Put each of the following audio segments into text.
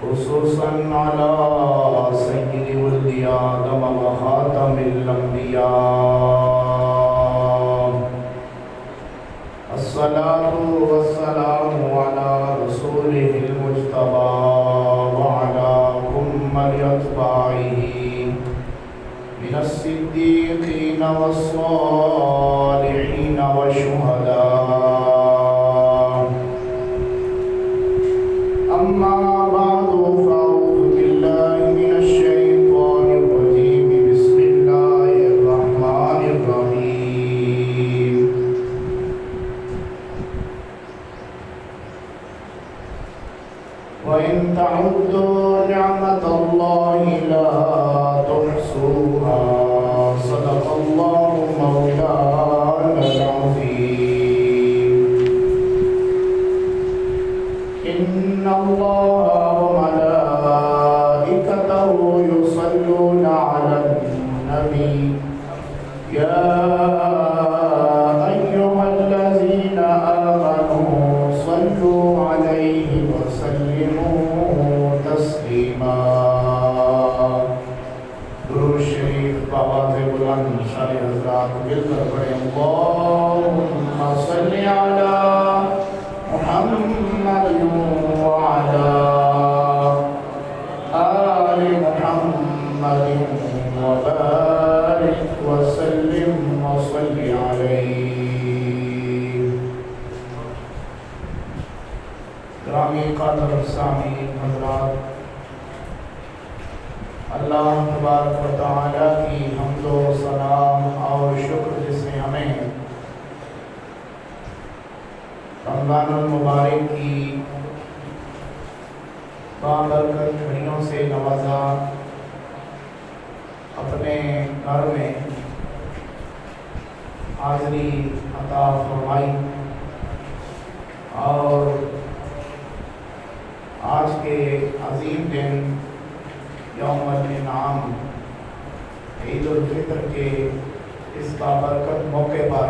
خصوصا على سيد ولد آدم وخاتم الأنبياء الصلاة والسلام على رسوله المجتبى وعلى كمل أتباعه من الصديقين والصالحين والشهداء. أما بعد فأعوذ بالله من الشيطان الرجيم. بسم الله الرحمن الرحيم. وإن تعدوا نعمة الله لا تحصوها. صدق الله مولانا العظيم. إن الله وملائكته يصلون على النبي يا أيها الذين آمنوا صلوا عليه وسلموا تسليما. درود شریف بآواز بلند سارے حضرات مل کر پڑھیں. اللهم صل على محمد وعلى آل محمد وبارك وسلم وصل عليه. گرامی قدر سامعین حضرات، اللہ تبارک و تعالیٰ کی حمد و سلام اور شکر جس نے ہمیں رمضان المبارک کی بابرکت گھڑیوں سے نوازا، اپنے گھر میں حاضری عطا فرمائی، اور آج کے عظیم دن یوم الانعام عید الفطر کے اس بابرکت موقع پر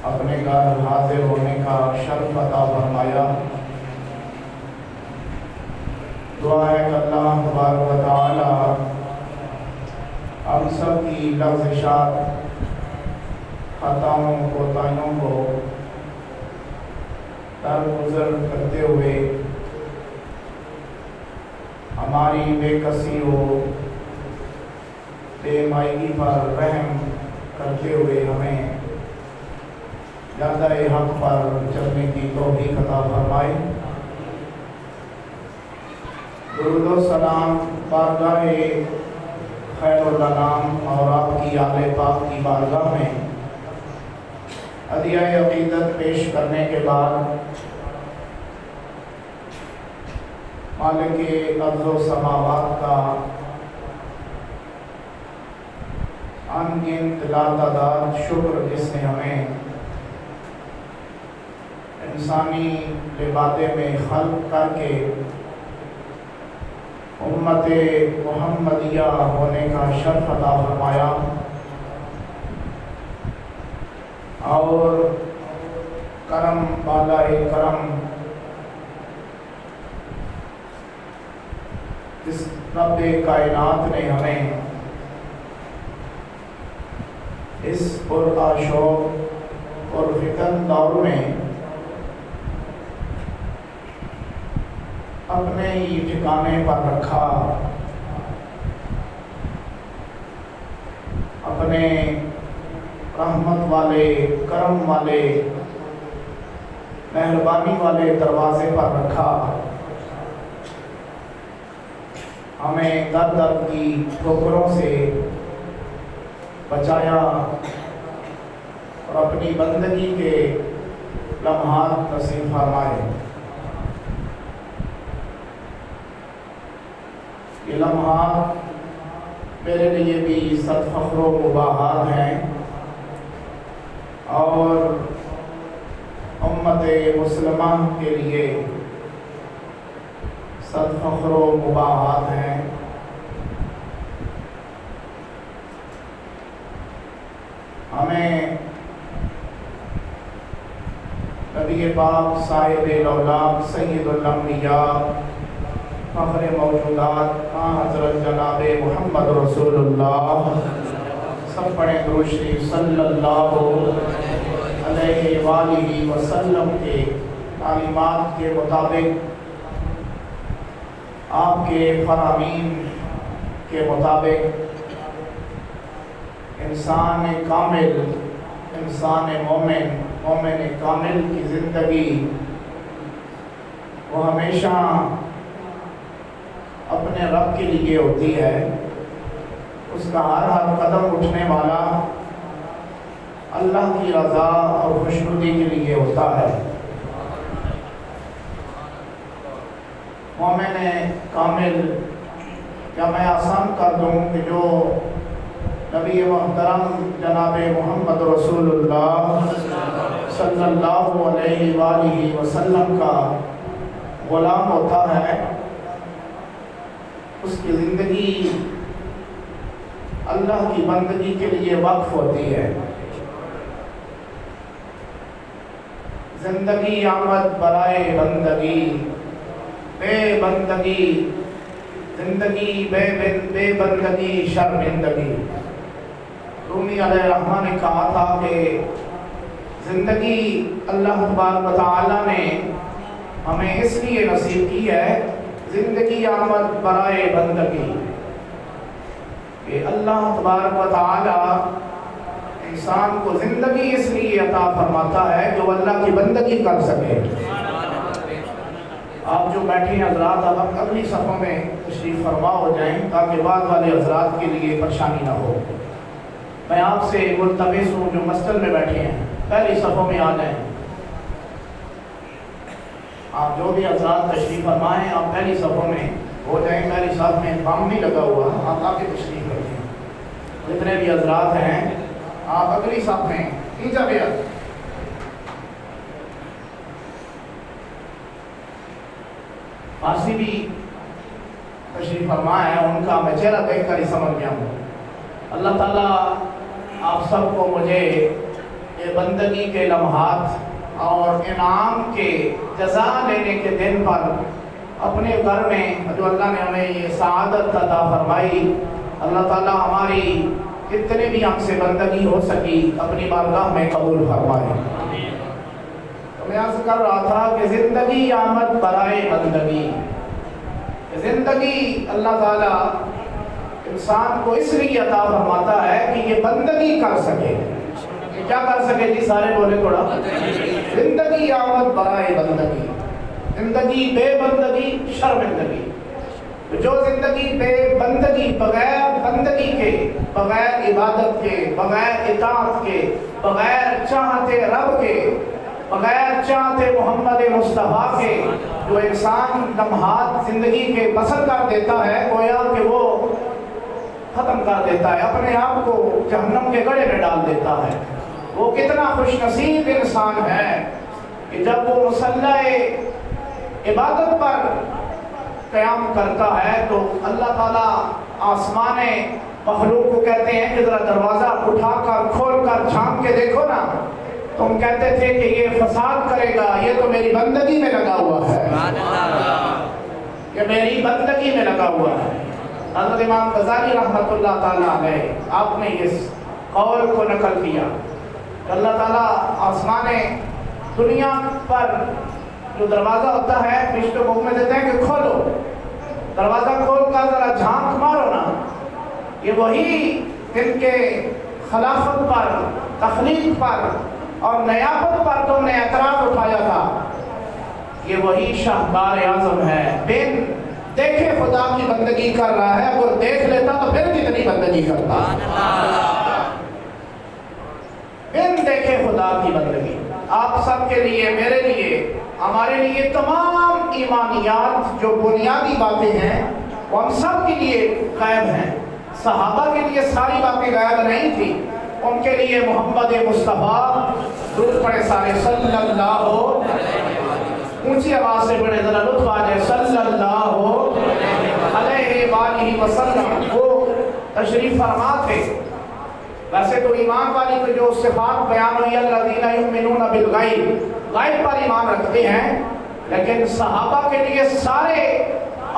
اپنے گھر حاضر ہونے کا شرف عطا فرمایا. دعا ہے کہ اللہ تبارک و تعالی ہم سب کی لغزشات، خطاؤں، کوتاہیوں کو درگزر کرتے ہوئے ہماری بے کسی و بے مائگی پر رحم کرتے ہوئے ہمیں زیادہ حق پر چلنے کی توفیق عطا فرمائے. درود و سلام بارگاہ خیر الانام اور آپ کی آل پاک کی بارگاہ میں عطیہ عقیدت پیش کرنے کے بعد مالک ارض و سماوات کا انگنت لاتعداد شکر جس نے ہمیں انسانی لبادے میں خلق کر کے امت محمدیہ ہونے کا شرف عطا فرمایا، اور کرم بالائے کرم اس رب کائنات نے ہمیں اس پرآشوق اور فتن دور میں اپنے ہی ٹھکانے پر رکھا، اپنے رحمت والے، کرم والے، مہربانی والے دروازے پر رکھا، ہمیں در در کی ٹھوکروں سے بچایا اور اپنی بندگی کے لمحات نصیب فرمائے. یہ لمحات میرے لیے بھی صد فخر و مباحات ہیں، اور امت مسلمہ کے لیے صد فخر و مباحات ہیں. ہمیں نبی پاک صاحب الاولاق سید الانبیاء فخر موجودات حضرت جناب محمد رسول اللہ، سب پڑھیں درود شریف صلی اللہ علیہ وآلہ وسلم کے تعلیمات کے مطابق، آپ کے فرامین کے مطابق انسان کامل، انسان مومن، مومن کامل کی زندگی وہ ہمیشہ اپنے رب کے لیے ہوتی ہے۔ اس کا ہر قدم اٹھنے والا اللہ کی رضا اور خوشنودی کے لیے ہوتا ہے۔ مومن کامل، کیا میں آسان کر دوں کہ جو نبی محترم جناب محمد رسول اللہ صلی اللہ علیہ وآلہ وسلم کا غلام ہوتا ہے، اس کی زندگی اللہ کی بندگی کے لیے وقف ہوتی ہے۔ زندگی آمد برائے بندگی، بے بندگی زندگی، بے بندگی شرمندگی۔ رومی علیہ الرحمہ نے کہا تھا کہ زندگی اللہ تبارک و تعالیٰ نے ہمیں اس لیے نصیب کی ہے، زندگی آمد برائے بندگی، کہ اللہ تبارک و تعالیٰ انسان کو زندگی اس لیے عطا فرماتا ہے کہ وہ اللہ کی بندگی کر سکے۔ آپ جو بیٹھے ہیں حضرات، اب اگلی صفوں میں تشریف فرما ہو جائیں تاکہ بعد والے حضرات کے لیے پریشانی نہ ہو۔ میں آپ سے ملتمس ہوں جو مسجد میں بیٹھے ہیں پہلی صفوں میں آ جائیں۔ آپ جو بھی حضرات تشریف فرمائیں آپ پہلی صفوں میں ہو جائیں۔ پہلی صف میں بم نہیں لگا ہوا، آپ آ کے تشریف رکھیں۔ جتنے بھی حضرات ہیں آپ اگلی صف میں نیچے بھی آ۔ فارسی بھی تشریف فرما ہے، ان کا میں چہرہ دیکھ کر ہی سمجھ گیا ہوں۔ اللہ تعالیٰ آپ سب کو مجھے یہ بندگی کے لمحات اور انعام کے جزا لینے کے دن پر اپنے گھر میں جو اللہ نے ہمیں یہ سعادت عطا فرمائی، اللہ تعالیٰ ہماری جتنے بھی ہم سے بندگی ہو سکی اپنی بارگاہ میں قبول فرمائے۔ تو میں عرض کر رہا تھا کہ زندگی آمد برائے بندگی، زندگی اللہ تعالیٰ انسان کو اس لیے عطا فرماتا ہے کہ یہ بندگی کر سکے۔ یہ کیا کر سکے جی؟ سارے بولے تھوڑا۔ زندگی آمد برائے بندگی، زندگی بے بندگی شرمندگی۔ جو زندگی بے بندگی، بغیر بندگی کے، بغیر عبادت کے، بغیر اطاعت کے، بغیر چاہتے رب کے، بغیر چاہتے محمد مصطفیٰ کے، جو انسان لمحات زندگی کے پسند کر دیتا ہے، گویا کہ وہ ختم کر دیتا ہے، اپنے آپ کو جہنم کے گڑھے میں ڈال دیتا ہے۔ وہ کتنا خوش نصیب انسان ہے کہ جب وہ مصلح عبادت پر قیام کرتا ہے تو اللہ تعالیٰ آسمان مخلوق کو کہتے ہیں کہ ذرا دروازہ اٹھا کر کھول کر جھانک کے دیکھو نا۔ تم کہتے تھے کہ یہ فساد کرے گا، یہ تو میری بندگی میں لگا ہوا ہے، یہ میری بندگی میں لگا ہوا ہے۔ حضرت امام غزالی رحمۃ اللہ تعالیٰ علیہ آپ نے اس قول کو نقل کیا کہ اللہ تعالیٰ آسمان دنیا پر جو دروازہ ہوتا ہے فرشتوں کو حکم دیتے ہیں کہ کھولو، دروازہ کھول کر ذرا جھانک مارو نا۔ یہ وہی جن کے خلافت پر، تخلیق پر اور نیابت پر تم نے اعتراض اٹھایا تھا، یہ وہی شاہکار اعظم ہے۔ بن دیکھے خدا کی بندگی کر رہا ہے، اگر دیکھ لیتا تو پھر کتنی بندگی کرتا۔ بن دیکھے خدا کی بندگی۔ آپ سب کے لیے، میرے لیے، ہمارے لیے تمام ایمانیات جو بنیادی باتیں ہیں وہ ہم سب کے لیے غائب ہیں۔ صحابہ کے لیے ساری باتیں غائب نہیں تھی، ان کے لیے محمد مصطفیٰ، درود پڑھے سارے صلی اللہ، اونچی آواز سے پڑھے ذرا لطف آ جائے، صلی اللہ علیہ وآلہ وسلم، وہ تشریف فرما تھے۔ ویسے تو ایمان والی کو جو صفات بیان ہوئی، الذین یؤمنون بالغیب، غائب پر ایمان رکھتے ہیں، لیکن صحابہ کے لیے سارے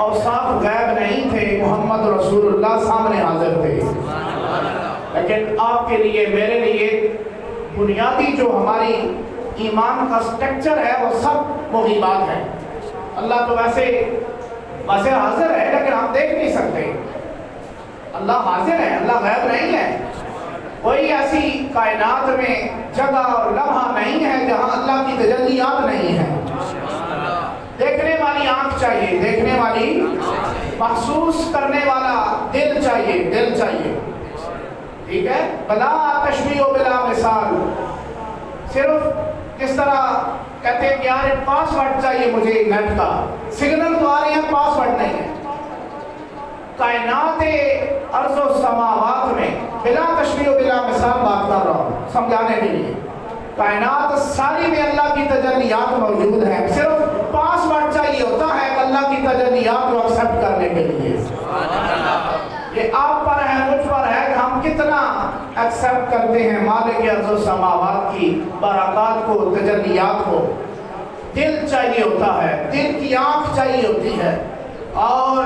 اوصاف غائب نہیں تھے، محمد رسول اللہ سامنے حاضر تھے۔ لیکن آپ کے لیے، میرے لیے بنیادی جو ہماری ایمان کا سٹرکچر ہے وہ سب وہی بات ہے۔ اللہ تو ویسے حاضر ہے، لیکن ہم دیکھ نہیں سکتے۔ اللہ حاضر ہے، اللہ غائب نہیں ہے۔ کوئی ایسی کائنات میں جگہ اور لمحہ نہیں ہے جہاں اللہ کی تجلیات نہیں ہے۔ دیکھنے والی آنکھ چاہیے، دیکھنے والی، محسوس کرنے والا دل چاہیے، دل چاہیے، ٹھیک ہے؟ بلا تشبیہ و بلا مثال، صرف کس طرح کہتے ہیں کہ یار پاس ورڈ چاہیے مجھے نیٹ کا، سگنل تو آ رہی ہے، پاس ورڈ نہیں ہے۔ کائنات ارض و سماوات میں بلا تشبیہ و بلا مثال بات کر رہا ہوں سمجھانے کے لیے، کائنات ساری میں اللہ کی تجلیات موجود ہیں، صرف پاس ورڈ چاہیے ہوتا ہے کہ اللہ کی تجلیات کو ایکسپٹ کرنے کے لیے۔ یہ آپ پر ہے، مجھ پر ہے کہ ہم کتنا ایکسپٹ کرتے ہیں مالک ارض و سماوات کی برکات کو، تجلیات کو۔ دل چاہیے ہوتا ہے، دل کی آنکھ چاہیے ہوتی ہے، اور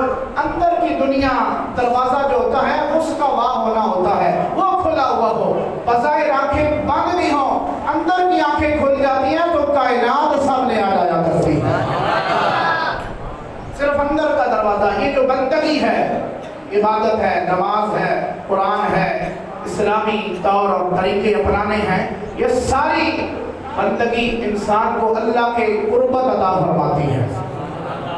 اندر کی دنیا دروازہ جو ہوتا ہے اس کا واہ ہونا ہوتا ہے، وہ کھلا ہوا ہو، بظاہر آنکھیں بند بھی ہوں، اندر کی آنکھیں کھل جاتی ہیں تو کائنات سامنے آ جایا کرتی ہے۔ صرف اندر کا دروازہ، یہ جو بندگی ہے، عبادت ہے، نماز ہے، قرآن ہے، اسلامی طور اور طریقے اپنانے ہیں، یہ ساری بندگی انسان کو اللہ کے قربت عطا فرماتی ہے۔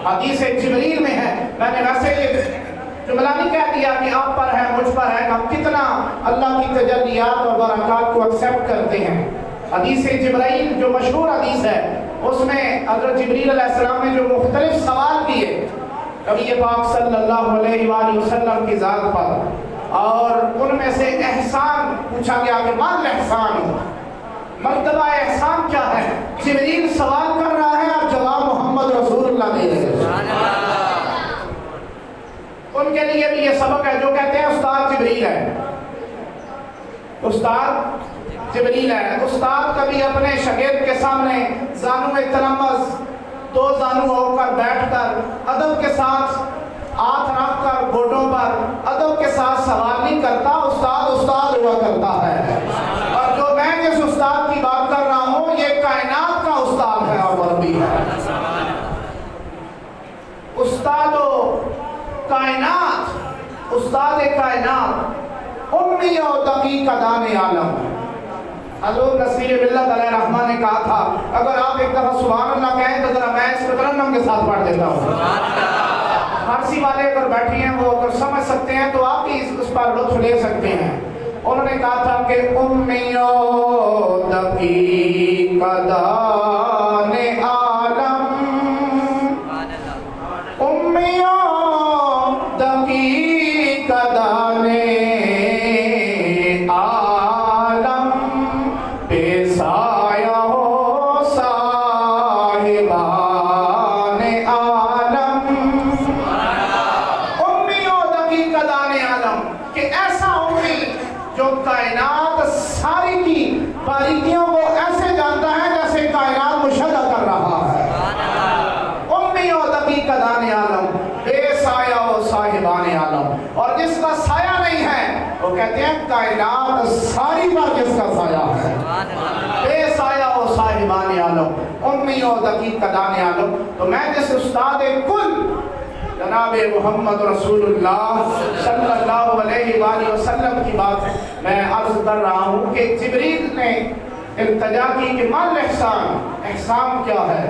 حدیث جبریل میں ہے، میں نے ویسے یہ جملہ نہیں کہہ دیا کہ آپ پر ہے، مجھ پر ہے، ہم کتنا اللہ کی تجلیات اور برکات کو ایکسپٹ کرتے ہیں۔ حدیث جبرائیل جو مشہور حدیث ہے، اس میں حضرت جبریل علیہ السلام نے جو مختلف سوال کیے نبی پاک صلی اللہ علیہ وآلہ وسلم کی ذات پر، اور ان میں سے احسان پوچھا گیا کہ ما الاحسان، مرتبہ احسان کیا ہے؟ جبریل سوال کر رہا ہے اور جواب محمد رسول اللہ دے رہے ہیں۔ ان کے لیے بھی یہ سبق ہے جو کہتے ہیں استاد جبریل ہے، استاد جبریل ہے۔ استاد کبھی اپنے شاگرد کے سامنے زانو تلمس، دو زانو ہو کر بیٹھ کر ادب کے ساتھ ہاتھ رکھ کر گھٹنوں پر ادب کے ساتھ سوال نہیں کرتا، استاد استاد ہوا کرتا ہے۔ اور جو میں جس استاد کی بات کر رہا ہوں یہ کائنات کا استاد ہے اور مربی ہے۔ استاد و کائنات، استاد کائنات، امی و دقیق دان عالم۔ حضور نصیر ملت علیہ رحمہ نے کہا تھا اگر آپ ایک دفعہ سبحان اللہ کہیں تو ذرا میں اس کو ترنم کے ساتھ پڑھ دیتا ہوں۔ فارسی والے اگر بیٹھے ہیں وہ اگر سمجھ سکتے ہیں تو آپ بھی اس پر لطف لے سکتے ہیں۔ انہوں نے کہا تھا کہ امی و دقیق دان عالم، امی و دقیق دان عالم، بے سایہ ہو صاحبان عالم، امی و دقیق دان عالم، کہ ایسا امی جو کائنات ساری کی باریکیوں کو ایسے جانتا ہے جیسے کائنات مشاہدہ کر رہا ہے۔ امی و دقیق دان عالم، بے سایہ و صاحبان عالم، اور جس کا سایہ نہیں ہے وہ کہتے ہیں کائنات ساری پر جس کا سایہ ہے، بے سایہ و صاحبان عالم، امی و دقیق دان عالم۔ تو میں جس استاد کل جناب محمد رسول اللہ صلی اللہ علیہ وآلہ وسلم کی بات میں عرض کر رہا ہوں کہ جبریل نے التجا کی کہ ما الاحسان، احسان کیا ہے؟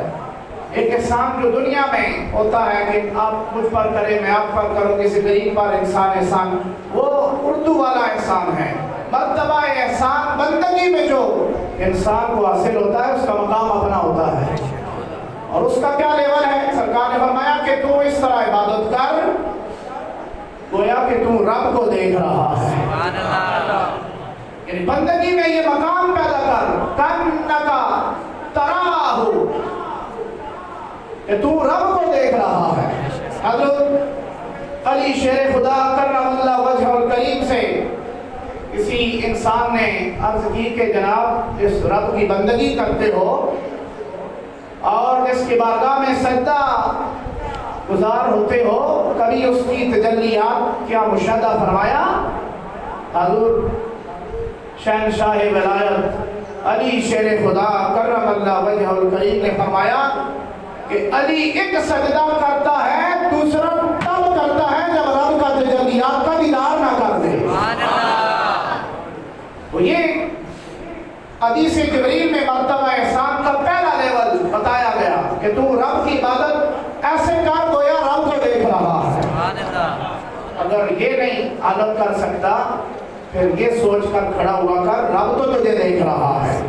ایک احسان جو دنیا میں ہوتا ہے کہ آپ مجھ پر کریں میں آپ پر کروں، کسی غریب پر انسان احسان، وہ اردو والا احسان ہے۔ مرتبہ احسان بندگی میں جو انسان کو حاصل ہوتا ہے اس کا مقام اپنا ہوتا ہے، اور اس کا کیا لیول ہے؟ سرکار نے فرمایا کہ تو اس طرح عبادت کر گویا کہ تو رب کو دیکھ رہا ہے۔ یعنی بندگی میں یہ مقام پیدا کر کَأَنَّكَ تَرَاهُ، کہ تو رب کو دیکھ رہا ہے۔ حضرت علی شیر خدا کرم اللہ وجہ الکریم سے کسی انسان نے عرض کی کہ جناب اس رب کی بندگی کرتے ہو اور جس کی بارگاہ میں سجدہ گزار ہوتے ہو، کبھی اس کی تجلیات کیا مشاہدہ فرمایا؟ حضور شہنشاہ ولایت علی شیر خدا کرم اللہ وجہ الکریم نے فرمایا کہ علی ایک سجدہ کرتا ہے، دوسرا تب کرتا ہے جب رب کا تجلیات کا دیدار نہ کر دے۔ تو یہ حدیث جبریل میں مرتبہ احسان کا پہلا لیول بتایا گیا کہ تو رب کی عبادت ایسے کر گویا رب کو دیکھ رہا ہے۔ اگر یہ نہیں عادت کر سکتا پھر یہ سوچ کر کھڑا ہوا کر رب تو تجھے دیکھ رہا ہے۔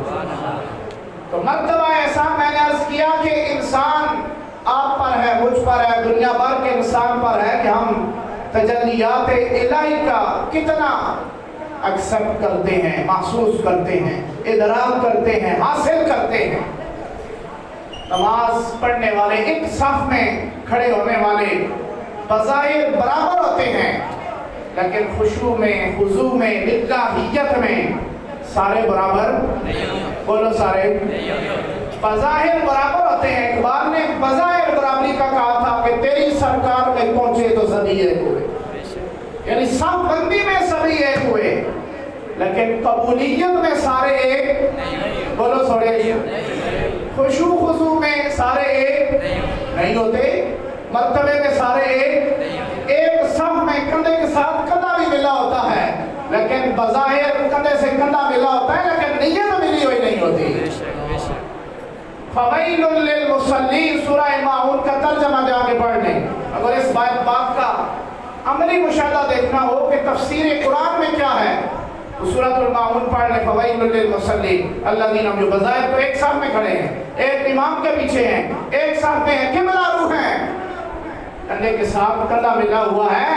تو مرتبہ احسان میں نے عرض کیا کہ انسان آپ پر ہے، مجھ پر ہے، دنیا بھر کے انسان پر ہے کہ ہم تجلیات الہی کا کتنا ایکسپٹ کرتے ہیں، محسوس کرتے ہیں، ادراک کرتے ہیں، حاصل کرتے ہیں۔ نماز پڑھنے والے ایک صف میں کھڑے ہونے والے بظاہر برابر ہوتے ہیں، لیکن خشوع میں، خضوع میں، للہیت میں سارے برابر بولو سارے بظاہر برابر ہوتے ہیں۔ اقبال نے بظاہر برابری کا کہا تھا کہ تیری سرکار میں پہنچے تو سبھی ایک ہوئے، یعنی سب بندی میں سبھی ایک ہوئے، لیکن قبولیت میں سارے ایک بولو سوڑے، خشوع خضوع میں سارے ایک نہیں ہوتے، مرتبے میں سارے ایک صف میں کندھے کے ساتھ کندھا بھی ملا ہوتا ہے، لیکن بظاہر کندھے سے کندھا ملا ہوتا ہے لیکن نیت ملی ہوئی نہیں ہوتی۔ فویل للمصلین سورہ ماعون کا ترجمہ جا کے پڑھ لیں۔ اگر اس بات کا عملی مشاہدہ دیکھنا ہو کہ تفسیر قرآن میں کیا ہے تو سورۃ الماعون پڑھ لیں۔ فویل للمصلین الذین هم جو بظاہر تو ایک صف میں کھڑے ہیں، ایک امام کے پیچھے ہیں، ایک صف میں ہیں، قبلہ رو ہیں، کندھے کے ساتھ کندھا ملا ہوا ہے۔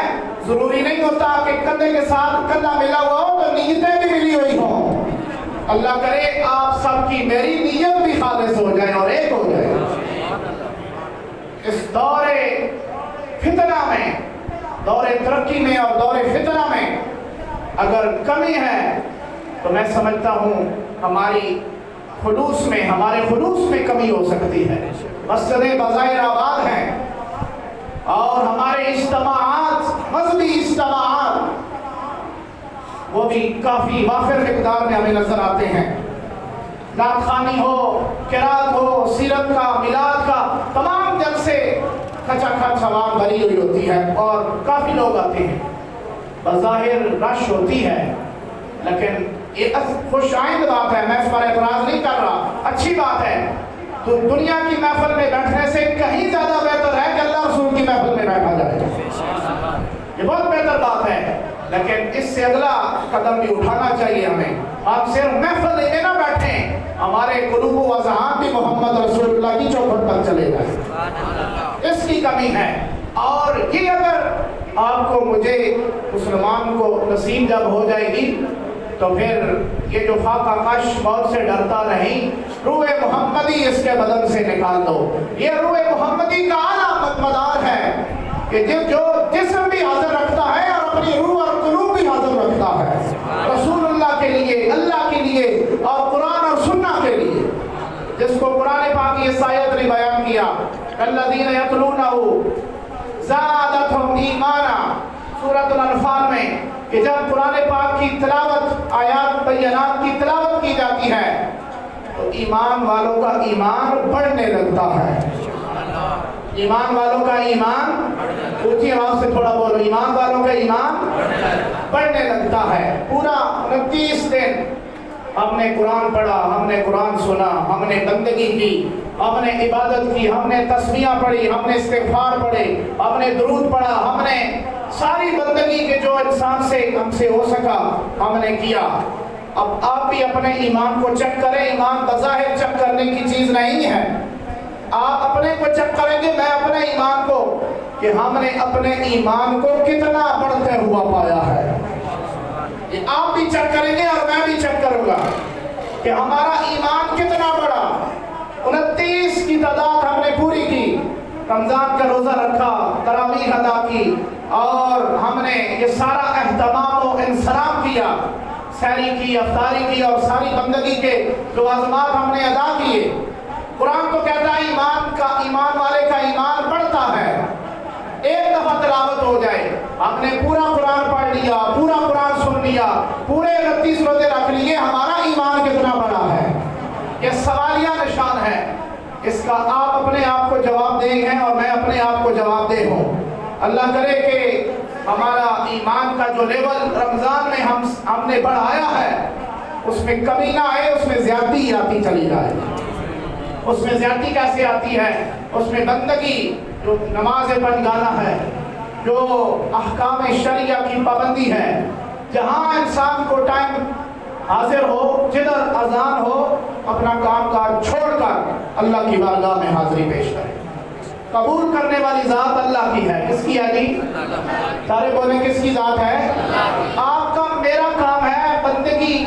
ضروری نہیں ہوتا کہ کندھے کے ساتھ کندھا ملا ہوا ہو تو نیتیں بھی ملی ہوئی ہوں۔ اللہ کرے آپ سب کی میری نیت بھی خالص ہو جائے اور ایک ہو جائے۔ اس دور فتنہ میں، دور ترقی میں اور دور فتنہ میں اگر کمی ہے تو میں سمجھتا ہوں ہماری خلوص میں، ہمارے خلوص میں کمی ہو سکتی ہے۔ مسجدیں بظاہر آباد ہیں اور ہمارے اجتماعات، مذہبی اجتماعات وہ بھی کافی وافر مقدار میں ہمیں نظر آتے ہیں۔ نعت خوانی ہو، قرات ہو، سیرت کا، میلاد کا، تمام جلسے کھچا کھچ عوام بھری ہوئی ہوتی ہے اور کافی لوگ آتے ہیں، بظاہر رش ہوتی ہے، لیکن یہ خوش آئند بات ہے، میں اس پر اعتراض نہیں کر رہا، اچھی بات ہے۔ تو دنیا کی محفل میں بیٹھنے سے کہیں زیادہ بہتر ہے کہ اللہ رسول کی محفل میں بیٹھا جائے، یہ بہت بہتر بات ہے، لیکن اس سے اگلا قدم بھی اٹھانا چاہیے ہمیں۔ ہم صرف محفل میں نہ بیٹھیں، ہمارے قلوب و اذہان بھی محمد رسول اللہ کی چوکھٹ تک چلے جائیں، اس کی کمی ہے۔ اور یہ اگر آپ کو مجھے مسلمان کو نصیب جب ہو جائے گی تو پھر یہ جو خاکہ کش موت سے ڈرتا نہیں، روح محمدی اس کے بدن سے نکال دو۔ یہ روح محمدی کا اعلیٰ مدار ہے کہ جو جسم بھی حاضر رکھتا ہے اور اپنی روح اور قلوب بھی حاضر رکھتا ہے رسول اللہ کے لیے، اللہ کے لیے اور قرآن اور سنت کے لیے، جس کو قرآن پاک کی اس آیت نے بیان کیا الذین یتلونہ زادتہم ایمانا، سورۃ الانفال میں کہ جب قرآن پاک کی تلاوت، آیات بینات کی تلاوت کی جاتی ہے تو ایمان والوں کا ایمان بڑھنے لگتا ہے۔ ایمان والوں کا ایمان، اونچی آواز سے تھوڑا بولو، ایمان والوں کا ایمان بڑھنے لگتا ہے۔ پورا 29 دن ہم نے قرآن پڑھا، ہم نے قرآن سنا، ہم نے بندگی کی، ہم نے عبادت کی، ہم نے تسبیحاں پڑھی، ہم نے استغفار پڑھے، ہم نے درود پڑھا، ہم نے ساری بندگی کے جو انسان سے ہم سے ہو سکا ہم نے کیا۔ اب آپ بھی اپنے ایمان کو چیک کریں، ایمان بظاہر چیک کرنے کی چیز نہیں ہے، آپ اپنے کو چیک کریں گے، میں اپنے ایمان کو، کہ ہم نے اپنے ایمان کو کتنا بڑھتے ہوا پایا ہے۔ یہ آپ بھی چیک کریں گے اور میں بھی چیک کروں گا کہ ہمارا ایمان کتنا بڑا۔ 29 کی تعداد ہم نے پوری کی، رمضان کا روزہ رکھا، تراویح ادا کی، اور ہم نے یہ سارا اہتمام و انصراف کیا، سحری کی، افطاری کی، اور ساری بندگی کے لوازمات ہم نے ادا کیے۔ قرآن تو کہتا ہے ایمان والے کا ایمان بڑھتا ہے، ایک دفعہ تلاوت ہو جائے، ہم نے پورا قرآن پڑھ لیا، پورا قرآن سن لیا، پورے 29 روزے رکھ لیے، ہمارا ایمان کتنا بڑا ہے؟ یہ سوالیہ نشان ہے، اس کا آپ اپنے آپ کو جواب دے ہیں اور میں اپنے آپ کو جواب دے ہوں۔ اللہ کرے کہ ہمارا ایمان کا جو لیول رمضان میں ہم نے بڑھایا ہے اس میں کمی نہ آئے، اس میں زیادتی آتی چلی جائے۔ اس میں زیادتی کیسے آتی ہے؟ اس میں بندگی، جو نماز پڑھ جانا ہے، جو احکام شریعہ کی پابندی ہے، جہاں انسان کو ٹائم حاضر ہو، جدھر اذان ہو، اپنا کام کاج چھوڑ کر اللہ کی بارگاہ میں حاضری پیش کرے۔ قبول کرنے والی ذات اللہ کی ہے، کس کی ہے جی؟ سارے بولیں کس کی ذات ہے؟ آپ کا میرا کام ہے بندگی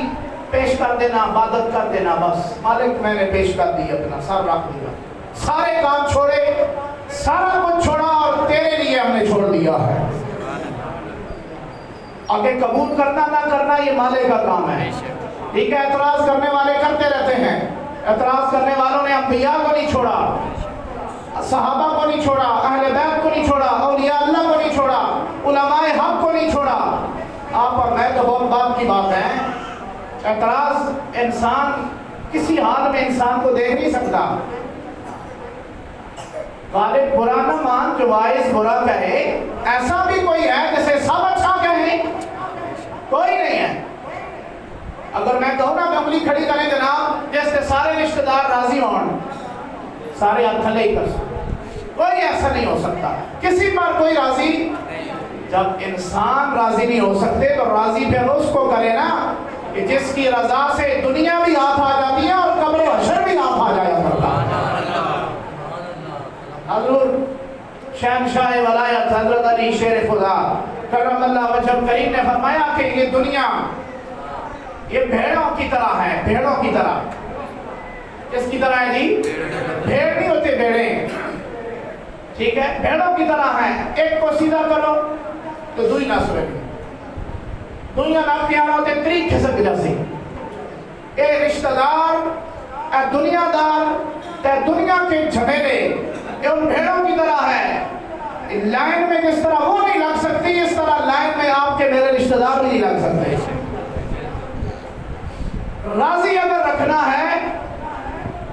پیش کر دینا، عبادت کر دینا، بس مالک میں نے پیش کر دی، اپنا سر رکھ دیا، سارے کام چھوڑے، سارا کچھ چھوڑا اور تیرے لیے ہم نے چھوڑ دیا ہے۔ آگے قبول کرنا نہ کرنا یہ مالک کا کام ہے، ٹھیک ہے؟ اعتراض کرنے والے کرتے رہتے ہیں، اعتراض کرنے والوں نے انبیاء کو نہیں چھوڑا، صحابہ کو نہیں چھوڑا، اہل بیت کو نہیں چھوڑا، اولیاء اللہ کو نہیں چھوڑا، علماء حق کو نہیں چھوڑا۔ آپ اور میں تو بہت بات کی بات ہے، اعتراض انسان کسی حال میں انسان کو دیکھ نہیں سکتا۔ غالب برا نہ مان جو وائس برا کہے، ایسا بھی کوئی ہے جسے سب اچھا کہیں؟ کوئی نہیں ہے۔ اگر میں کہوں نا کہ انگلی کھڑی کریں جناب، جیسے سارے رشتہ دار راضی ہوں، سارے ہاتھ تھلے ہی کر سکتے، کوئی ایسا نہیں ہو سکتا، کسی پر کوئی راضی۔ جب انسان راضی نہیں ہو سکتے تو راضی پھر اس کو کرے نا کہ جس کی رضا سے دنیا بھی ہاتھ آ جاتی ہے اور قبر و حشر بھی ہاتھ آ جایا کرتا۔ حضور شہنشاہ ولایت حضرت علی شیر خدا کرم اللہ وجہ کریم نے فرمایا کہ یہ دنیا یہ بھیڑوں کی طرح ہے، بھیڑوں کی طرح۔ کس کی طرح ہے جی؟ بھیڑ نہیں ہوتے، بھیڑیں، ٹھیک ہے؟ بھیڑوں کی طرح ہے، ایک کو سیدھا کرو تو دوئی نہ سوئے گی، دنیا نہ پیارا ہوتے تری کھسک جیسے۔ اے رشتہ دار، اے دنیا دار، اے دنیا کے جھمیلے، یہ ان بھیڑوں کی طرح ہے، لائن میں جس طرح وہ نہیں لگ سکتی، اس طرح لائن میں آپ کے میرے رشتہ دار بھی نہیں لگ سکتے۔ راضی اگر رکھنا ہے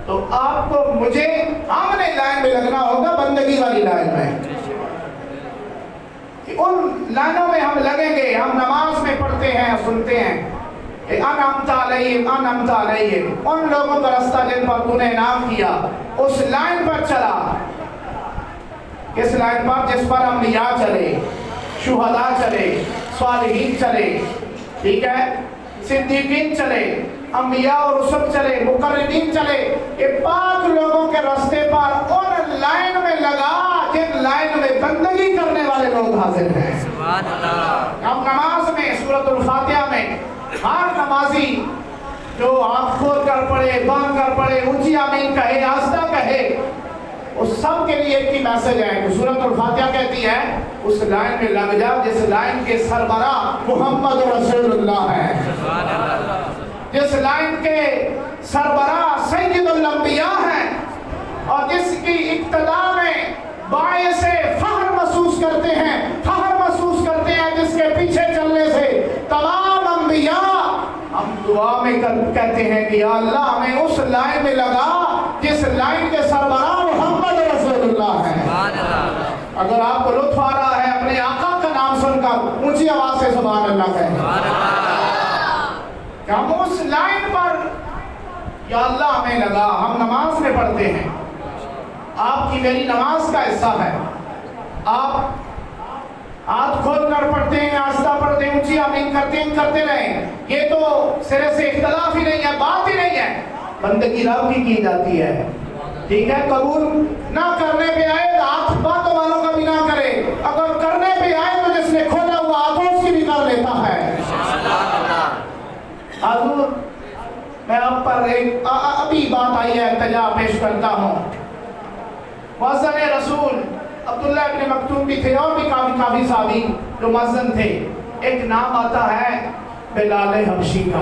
تو آپ کو مجھے ہم نے لائن میں لگنا ہوگا، بندگی والی لائن میں۔ ان لائنوں میں ہم لگیں گے، ہم نماز میں پڑھتے ہیں، سنتے ہیں کہ انعمت علیہم انعمت علیہم، ان لوگوں کا راستہ جن پر تو نے انعام کیا، اس لائن پر چلا۔ کس لائن پر؟ جس پر انبیاء چلے، شہداء چلے، صالحین چلے، ٹھیک ہے؟ صدیقین چلے، انبیاء اور رسل چلے، مقربین چلے، یہ پاک لوگوں کے راستے پر ان لائن میں لگا جن لائن میں بندگی کرنے والے لوگ حاضر ہیں۔ سبحان اللہ۔ ہم نماز میں سورۃ الفاتحہ میں ہر نمازی جو آنکھ کھول کر پڑھے، باندھ کر پڑھے، اونچی آمین کہے، آہستہ کہے، اس سب کے لیے ایک ہی میسج ہے کہ سورۃ الفاتحہ کہتی ہے اس لائن میں لگ جا جس لائن کے سربراہ محمد رسول اللہ ہے، جس لائن کے سربراہ سید الانبیاء ہیں، اور جس کی ابتدا میں باعث فخر محسوس کرتے ہیں، فخر محسوس کرتے ہیں، جس کے پیچھے چلنے سے تمام انبیاء ہم دعا میں کہتے ہیں کہ یا اللہ ہمیں اس لائن میں لگا جس لائن کے سربراہ محمد رسول اللہ ہے۔ اگر آپ کو لطف آ رہا ہے اپنے آقا کا نام سن کر اونچی آواز سے سبحان اللہ کہیں کہ ہم اس لائن پر یا اللہ ہمیں لگا۔ ہم نماز میں پڑھتے ہیں، آپ کی میری نماز کا حصہ ہے، آپ ہاتھ کھول کر پڑھتے ہیں، آہستہ پڑھتے ہیں، اونچی آمین کرتے ہیں، کرتے رہیں، یہ تو سرے سے اختلاف ہی نہیں ہے، بات ہی نہیں ہے، بندگی رب کی جاتی ہے، ٹھیک ہے؟ قبول نہ کرنے پہ آئے تو ہاتھ باتوں والوں کا بھی نہ کرے، اگر کرنے پہ آئے تو جس نے کھولا ہوا ہاتھوں اس کی بھی کر لیتا ہے۔ حضور میں آپ پر ایک ابھی بات آئی ہے، التجا پیش کرتا ہوں۔ مؤذن رسول عبداللہ ابن مکتوم بھی تھے اور بھی کافی صحابی جو مؤذن تھے، ایک نام آتا ہے بلال حبشی کا۔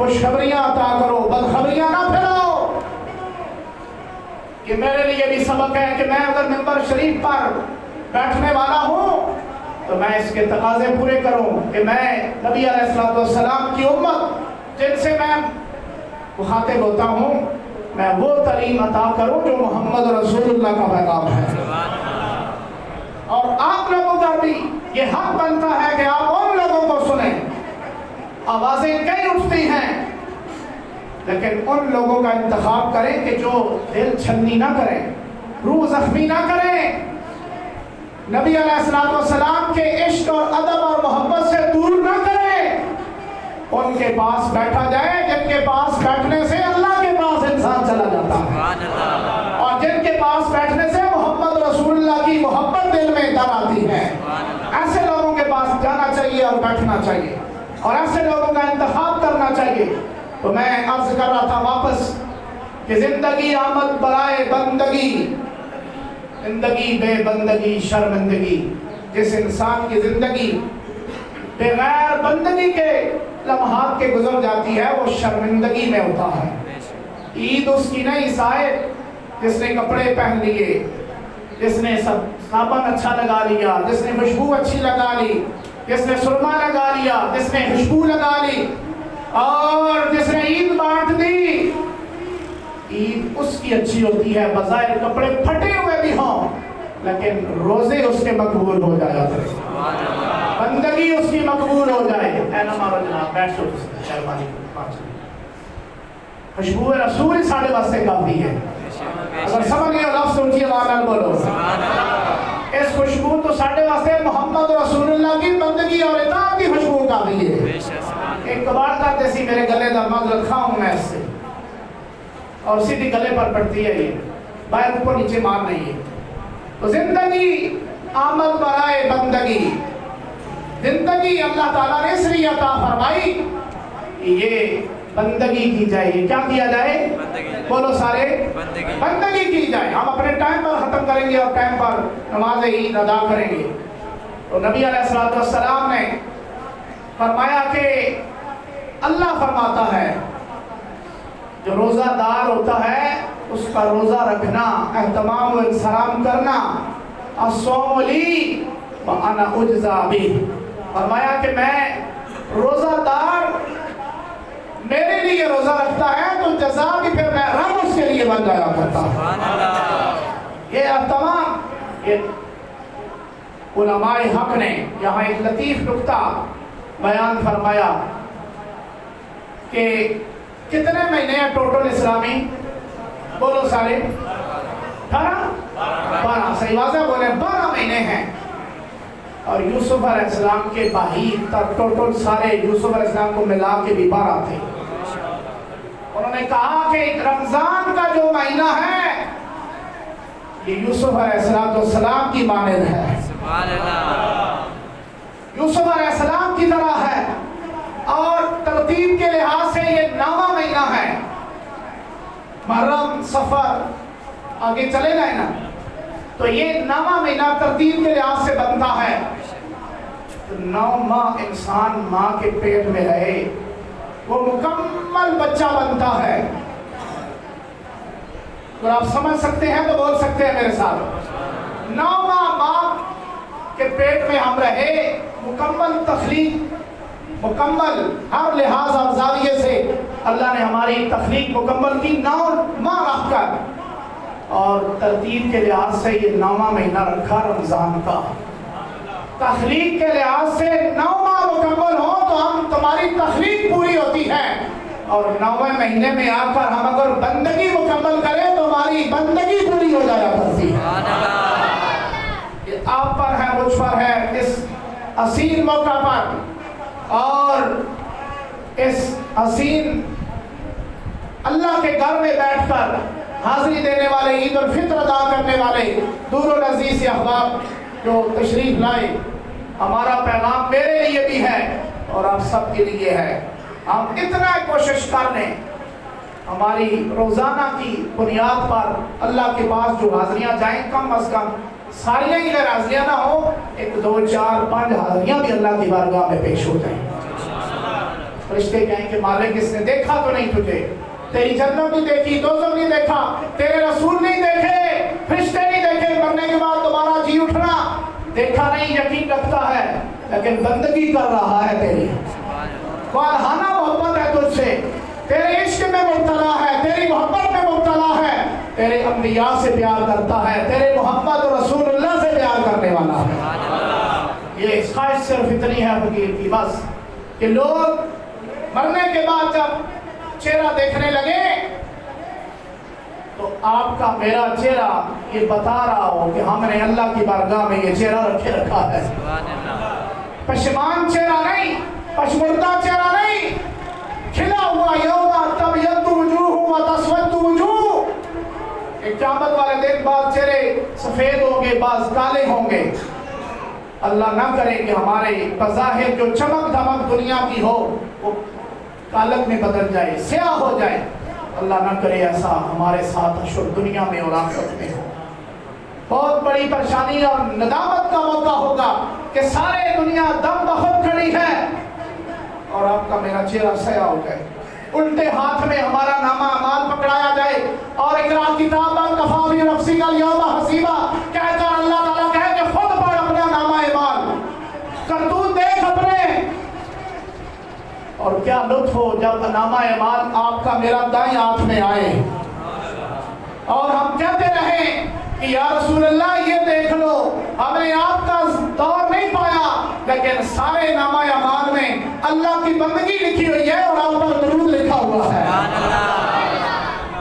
خوشخبریاں عطا کرو، بدخبریاں نہ پھیلاؤ۔ یہ میرے لیے بھی سبق ہے کہ میں اگر منبر شریف پر بیٹھنے والا ہوں تو میں اس کے تقاضے پورے کروں کہ میں نبی علیہ السلام کی امت جن سے میں مخاطب ہوتا ہوں، میں وہ تعلیم عطا کروں جو محمد رسول اللہ کا پیغام ہے۔ اور آپ لوگوں کا بھی یہ حق بنتا ہے کہ آپ ان لوگوں کو سنیں۔ آوازیں کئی اٹھتی ہیں، لیکن ان لوگوں کا انتخاب کریں کہ جو دل چھلنی نہ کریں، روح زخمی نہ کریں، نبی علیہ السلام کے عشق اور ادب اور محبت سے دور نہ کریں۔ ان کے پاس بیٹھا جائے جن کے پاس بیٹھنے سے اللہ کے پاس انسان چلا جاتا ہے، اور جن کے پاس بیٹھنے سے محمد رسول اللہ کی محبت دل میں در آتی ہے۔ ایسے لوگوں کے پاس جانا چاہیے اور بیٹھنا چاہیے، اور ایسے لوگوں کا انتخاب کرنا چاہیے۔ تو میں عرض کر رہا تھا واپس کہ زندگی آمد برائے بندگی، زندگی بے بندگی شرمندگی۔ جس انسان کی زندگی بغیر بندگی کے لمحات کے گزر جاتی ہے وہ شرمندگی میں ہوتا ہے۔ عید اس کی نہیں صاحب جس نے کپڑے پہن لیے، جس نے صابن اچھا لگا لیا، جس نے خوشبو اچھی لگا لی، جس نے سرما لگا لیا، جس نے خوشبو لگا لی، اور جس نے عید بانٹ دی۔ عید اس کی اچھی ہوتی ہے بظاہر کپڑے پھٹے ہوئے بھی ہوں لیکن روزے اس کے مقبول ہو جایا کرے، بندگی اس کی مقبول ہو جائے۔ اے نمارو جناب بیٹھو، مہربانی خوشبو رسول ہی ساڑھے واسطے کافی ہے۔ اگر سمجھ گئے لفظ سوچیے وارنال بولو، اس خوشبو تو ساڑھے واسطے محمد رسول اللہ کی بندگی اور اطاعت کی خوشبو کافی ہے۔ ایک کباڑ کرتے سی میرے گلے دا مغز رکھا ہوں میں اس سے، اور سیدھی گلے پر پڑتی ہے، یہ باہر اوپر نیچے مار نہیں ہے۔ تو زندگی آمد برائے بندگی، زندگی اللہ تعالیٰ نے اس لیے عطا فرمائی کہ یہ بندگی کی جائے۔ کیا کیا جائے؟ بولو سارے، بندگی کی جائے۔ ہم اپنے ٹائم پر ختم کریں گے اور ٹائم پر نماز عید ادا کریں گے۔ تو نبی علیہ السلام نے فرمایا کہ اللہ فرماتا ہے جو روزہ دار ہوتا ہے اس کا روزہ رکھنا، اہتمام و انصرام کرنا، الصوم لی وانا اجزا بہ۔ فرمایا کہ میں روزہ دار میرے لیے روزہ رکھتا ہے تو جزا بھی پھر میں رب اس کے لیے بن جایا کرتا ہوں۔ یہ اہتمام، یہ علماء حق نے یہاں ایک لطیف نکتہ بیان فرمایا کہ کتنے مہینے ہیں ٹوٹل اسلامی؟ بولو سارے، 12 صحیح واضح بولے، 12 مہینے ہیں۔ اور یوسف علیہ السلام کے بھائی تک ٹوٹل سارے یوسف علیہ السلام کو ملا کے بھی 12 تھے۔ انہوں نے کہا کہ رمضان کا جو مہینہ ہے یہ یوسف علیہ السلام کی مانند ہے، یوسف علیہ السلام کی طرح ہے، اور ترتیب کے لحاظ سے یہ 9واں مہینہ ہے۔ محرم، صفر، آگے چلے جائیں نا، تو یہ 9واں مہینہ ترتیب کے لحاظ سے بنتا ہے۔ 9 ماہ انسان ماں کے پیٹ میں رہے وہ مکمل بچہ بنتا ہے۔ اگر آپ سمجھ سکتے ہیں تو بول سکتے ہیں میرے ساتھ، 9 ماہ ماں کے پیٹ میں ہم رہے، مکمل تخلیق، مکمل ہر لحاظ اور زاویے سے اللہ نے ہماری تخلیق مکمل کی 9 ماہ رکھ کر، اور ترتیب کے لحاظ سے یہ 9واں مہینہ رکھا رمضان کا۔ تخلیق کے لحاظ سے 9 ماہ مکمل ہو تو ہم تمہاری تخلیق پوری ہوتی ہے، اور 9ویں مہینے میں آ کر ہم اگر بندگی مکمل کریں تو ہماری بندگی پوری ہو جایا کرتی ہے۔ یہ آپ پر ہے، مجھ پر ہے، اس حسین موقع پر اور اس حسین اللہ کے گھر میں بیٹھ کر حاضری دینے والے، عید الفطر ادا کرنے والے دور و نزدیک سے احباب جو تشریف لائے، ہمارا پیغام میرے لیے بھی ہے اور آپ سب کے لیے ہے۔ ہم اتنا کوشش کر لیں ہماری روزانہ کی بنیاد پر اللہ کے پاس جو حاضریاں جائیں کم از کم ساریاں ہی اگر حاضریاں نہ ہو، 1 2 4 5 حاضریاں بھی اللہ کی بارگاہ میں پیش ہو جائیں۔ فرشتے کہیں کہ مالک اس نے دیکھا تو نہیں تجھے، تیری جنت نہیں دیکھی، دوزخ نہیں دیکھا، تیرے رسول نہیں دیکھے، فرشتے نہیں دیکھے، مرنے کے بعد دوبارہ جی اٹھنا دیکھا نہیں، یقین رکھتا ہے، لیکن بندگی کر رہا ہے تیری، والہانہ محبت ہے تجھ سے، تیرے عشق میں مبتلا ہے، تیری محبت میں مبتلا ہے، تیرے انبیاء سے پیار کرتا ہے، تیرے محمد رسول اللہ سے پیار کرنے والا ہے۔ یہ خواہش صرف اتنی ہے فقیر کی بس کہ لوگ مرنے کے بعد جب چہرہ دیکھنے لگے تو آپ کا میرا چہرہ یہ بتا رہا ہو کہ ہم نے اللہ کی بارگاہ میں یہ چہرہ رکھے رکھا ہے، پشمان چہرہ نہیں، پشمردہ چہرہ نہیں، کھلا ہوا یوم تبیض وجوہ وتسود وجوہ، ایک قیامت والے دن بعض چہرے سفید ہوں گے، بعض کالے ہوں گے۔ اللہ نہ کرے کہ ہمارے بظاہر جو چمک دھمک دنیا کی ہو وہ کالک میں بدل جائے، سیاہ ہو جائے، اللہ نہ کرے ایسا ہمارے ساتھ حشر دنیا میں اور آخرت میں ہو۔ بہت بڑی پریشانی اور ندامت کا موقع ہوگا کہ سارے دنیا دم بخود کھڑی ہے اور آپ کا میرا چہرہ سیاہ ہو جائے، الٹے ہاتھ میں ہمارا نامہ اعمال پکڑایا جائے اور اقرا کتابا کفا بنفسک الیوم حسیبا کہہ کر اللہ تعالیٰ کہے کہ خود پڑھ اپنا نامہ اعمال، کرتوت دیکھ اپنے، اور کیا لطف ہو جب نامہ اعمال آپ کا میرا دائیں ہاتھ میں آئے اور ہم کہتے رہیں کہ یا رسول اللہ یہ دیکھ لو، ہم نے آپ کا دور نہیں پایا لیکن سارے نامہ اعمال میں اللہ کی بندگی لکھی ہوئی ہے اور آپ پر درود لکھا ہوا ہے۔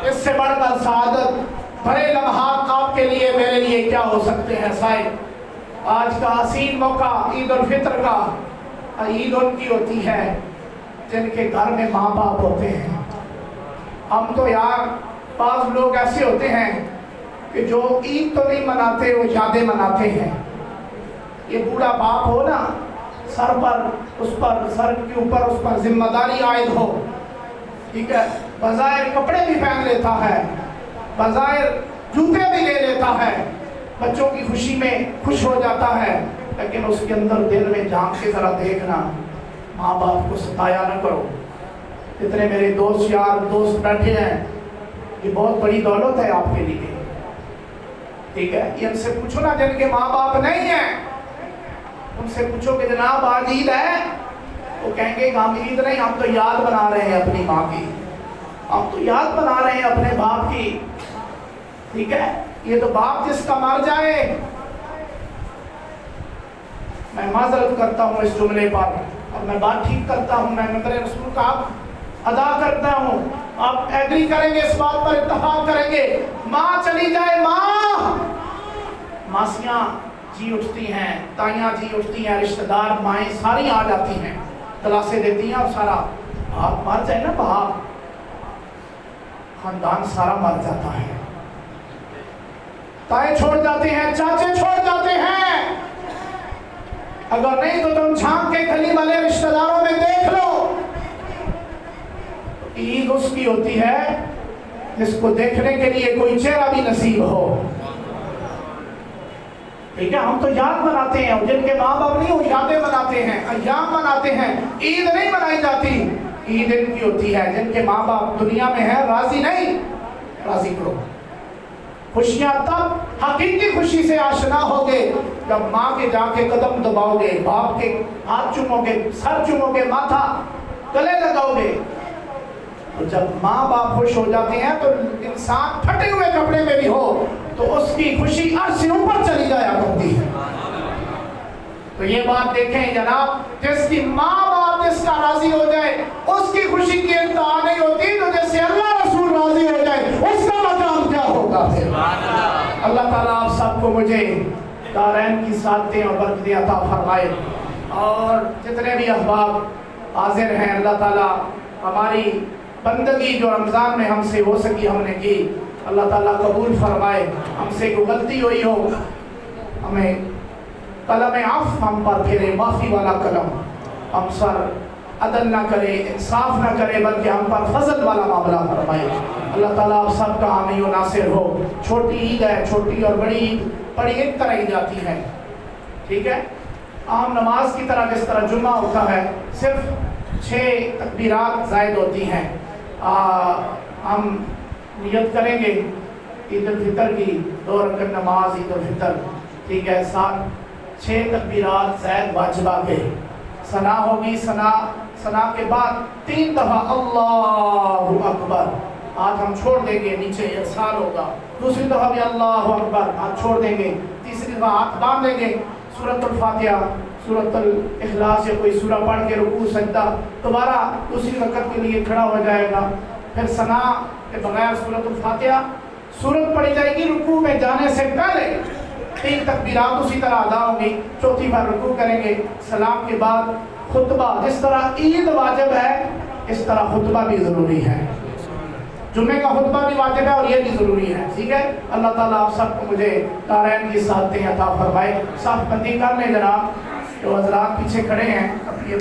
اس سے بڑھ کر سعادت بڑے لمحات آپ کے لیے میرے لیے کیا ہو سکتے ہیں صاحب۔ آج کا حسین موقع عید الفطر کا، عید ان کی ہوتی ہے جن کے گھر میں ماں باپ ہوتے ہیں۔ ہم تو یار بعض لوگ ایسے ہوتے ہیں کہ جو عید تو نہیں مناتے وہ یادیں مناتے ہیں۔ یہ بوڑھا باپ ہو نا، سر کے اوپر اس پر ذمہ داری عائد ہو، ٹھیک ہے، بظاہر کپڑے بھی پہن لیتا ہے، بظاہر جوتے بھی لے لیتا ہے، بچوں کی خوشی میں خوش ہو جاتا ہے، لیکن اس کے اندر دل میں جھانک کے ذرا دیکھنا، ماں باپ کو ستایا نہ کرو۔ جتنے میرے دوست یار دوست بیٹھے ہیں یہ بہت بڑی دولت ہے آپ کے لیے، ٹھیک ہے، یہ ان سے پوچھو نا جن کے ماں باپ نہیں ہیں، ان سے پوچھو کہ جناب آج عید ہے، وہ کہیں گے کہ ہم عید نہیں، ہم تو یاد بنا رہے ہیں اپنی ماں کی، ہم تو یاد بنا رہے ہیں اپنے باپ کی، ٹھیک ہے۔ یہ تو باپ جس کا مر جائے، میں معذرت کرتا ہوں اس جملے پر اور میں بات ٹھیک کرتا ہوں، میں ممبر رسول کا ادا کرتا ہوں، آپ ایگری کریں گے، اس بات پر اتفاق کریں گے، ماں چلی جائے، ماسیاں جی اٹھتی ہیں، تائیاں جی اٹھتی ہیں، رشتہ دار مائیں ساری آ جاتی ہیں، دلاسے دیتی ہیں، اور سارا باپ مر جائے نا، باپ خاندان سارا مر جاتا ہے، تائیں چھوڑ جاتے ہیں، چاچے چھوڑ جاتے ہیں، اگر نہیں تو تم جھانک کے گلی والے رشتہ داروں میں دیکھ لو، عید اس کی ہوتی ہے جس کو دیکھنے کے لیے کوئی چہرہ بھی نصیب ہو، ٹھیک ہے۔ ہم تو یاد مناتے ہیں، جن کے ماں باپ نہیں وہ یادیں مناتے ہیں، ایام مناتے ہیں، عید نہیں منائی جاتی، عید ان کی ہوتی ہے جن کے ماں باپ دنیا میں ہیں، راضی نہیں، راضی کرو۔ خوشیاں تب حقیقی خوشی سے آشنا ہوگے جب ماں کے جا کے قدم دباؤ گے، باپ کے ہاتھ چومو گے، سر چومو گے، ماتھا گلے لگاؤ گے۔ تو جب ماں باپ خوش ہو جاتے ہیں تو انسان پھٹے ہوئے کپڑے میں بھی ہو تو اس کی خوشی عرش سے اوپر چلی جایا کرتی ہے۔ تو یہ بات دیکھیں جناب، جس کی ماں باپ جس کا راضی ہو جائے اس کی خوشی کی انتہا نہیں ہوتی، تو جس سے اللہ رسول راضی ہو جائے اس کا مقام کیا ہوگا پھر۔ اللہ تعالیٰ آپ سب کو مجھے دارین کی سعادتیں اور برکتیں عطا فرمائے، اور جتنے بھی احباب حاضر ہیں اللہ تعالیٰ ہماری بندگی جو رمضان میں ہم سے ہو سکی ہم نے کی، اللہ تعالیٰ قبول فرمائے۔ ہم سے کوئی غلطی ہوئی ہو ہمیں قلم عفو ہم پر پھیرے، معافی والا قلم، ہم سر عدل نہ کرے، انصاف نہ کرے، بلکہ ہم پر فضل والا معاملہ فرمائے۔ اللہ تعالیٰ آپ سب کا حامی و ناصر ہو۔ چھوٹی عید ہے، چھوٹی اور بڑی عید بڑی ایک طرح ہی جاتی ہے، ٹھیک ہے۔ عام نماز کی طرح جس طرح جمعہ ہوتا ہے، صرف 6 تکبیرات زائد ہوتی ہیں. ہم نیت کریں گے عید الفطر کی 2 رکعت نماز عید الفطر، ٹھیک ہے. 6 تکبیرات زائد واجبہ کے، ثنا ہوگی، ثنا کے بعد 3 دفعہ اللہ اکبر، ہاتھ ہم چھوڑ دیں گے، نیچے ارسال ہوگا. دوسری دفعہ بھی اللہ اکبر، ہاتھ چھوڑ دیں گے. تیسری دفعہ ہاتھ باندھ دیں گے. سورۃ الفاتحہ، سورۃ الاخلاص یا کوئی سورہ پڑھ کے رکوع سجدہ، دوبارہ دوسری رکعت کے لیے کھڑا ہو جائے گا. پھر ثنا کے بغیر سورۃ الفاتحہ سورت پڑھی جائے گی. رکوع میں جانے سے پہلے 3 تکبیرات اسی طرح ادا ہوں گی. چوتھی بار رکوع کریں گے. سلام کے بعد خطبہ، جس طرح عید واجب ہے اس طرح خطبہ بھی ضروری ہے. جمعے کا خطبہ بھی واجب ہے اور یہ بھی ضروری ہے، ٹھیک ہے. اللہ تعالیٰ آپ سب کو مجھے دارین کی سعادتیں عطا فرمائے. صاف بندی کر لیں جناب، جو حضرات پیچھے کھڑے ہیں.